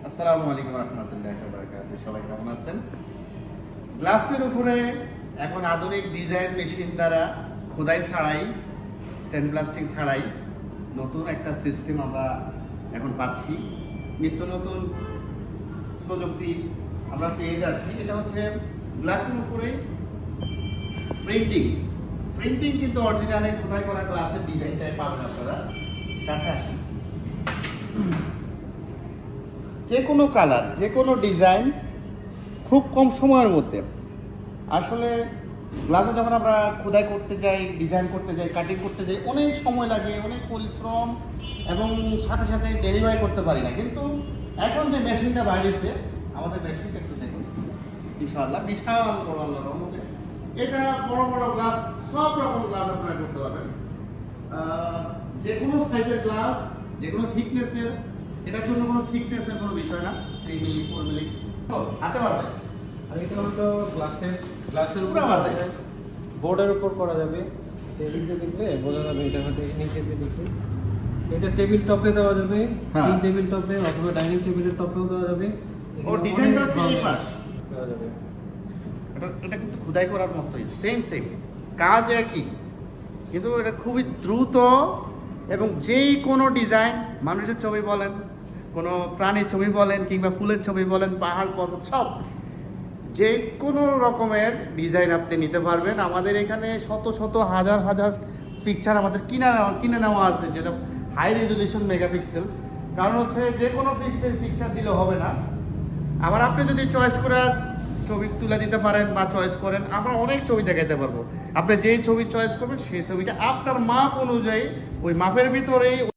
আসসালামু আলাইকুম রহমতুল্লাহি ওয়া বারাকাতুহু। সবাই কেমন আছেন? গ্লাসের উপরে এখন আধুনিক ডিজাইন মেশিন দ্বারা খোদাই ছাড়াই, স্যান্ডব্লাস্টিং ছাড়াই নতুন একটা সিস্টেম আমরা এখন পাচ্ছি। নিত্য নতুন প্রযুক্তি আমরা পেয়ে যাচ্ছি। এটা হচ্ছে গ্লাসের উপরে প্রিন্টিং। প্রিন্টিং কিন্তু অরিজিনালে খোদাই করা গ্লাসের ডিজাইনটাই পাবেন আপনারা। কাছে আসুন। যে কোনো কালার, যে কোনো ডিজাইন খুব কম সময়ের মধ্যে। আসলে গ্লাসে যখন আমরা খোদাই করতে যাই, ডিজাইন করতে যাই, কাটিং করতে যাই, অনেক সময় লাগে, অনেক পরিশ্রম এবং সাথে সাথে ডেলিভারি করতে পারি না। কিন্তু এখন যে মেশিনটা বাইরেছে, আমাদের মেশিনটা একটু দেখুন, ইনশাআল্লাহ বিশাল বড় আল্লাহর রহমতে এটা বড় বড় গ্লাস, সব রকম গ্লাস আপনারা করতে পারবেন। যে কোনো সাইজের গ্লাস, যে কোনো থিকনেসের, এটার জন্য কোনো থিকনেসের কোনো বিষয় না। 3 মিলি 4 মিলি হাতে বাজে। আর এটা হলো গ্লাসের উপর বাজে, বোর্ডের উপর করা যাবে। টেবিলটা দেখলে বোঝা যাবে এটা হয়তো নিচে দেখে। এটা টেবিল টপে দেওয়া যাবে, হ্যাঁ। এই টেবিল টপে অথবা ডাইনিং টেবিলের টপেও দেওয়া যাবে। ও ডিজাইনটা হচ্ছে এই পাশ। দেওয়া যাবে। এটা কিন্তু খোদাই করার মতোই, সেম কাজ একই, কিন্তু এটা খুবই দ্রুত এবং যেই কোনো ডিজাইন, মানুষের ছবি বলেন, কোনো প্রাণীর ছবি বলেন, কিংবা ফুলের ছবি বলেন, পাহাড় পর্বত, সব যে কোনো রকমের ডিজাইন আপনি নিতে পারবেন। আমাদের এখানে শত শত হাজার হাজার পিকচার আমাদের কিনে নেওয়া আছে, যেটা হাই রেজলিউশন মেগাপিক্সেল। কারণ হচ্ছে যে কোনো পিকচার দিলে হবে না। আবার আপনি যদি চয়েস করে ছবি তুলে দিতে পারেন বা চয়েস করেন, আমরা অনেক ছবি দেখাইতে পারবো। আপনি যেই ছবি চয়েস করবেন সেই ছবিটা আপনার মাপ অনুযায়ী, ওই মাপের ভিতরেই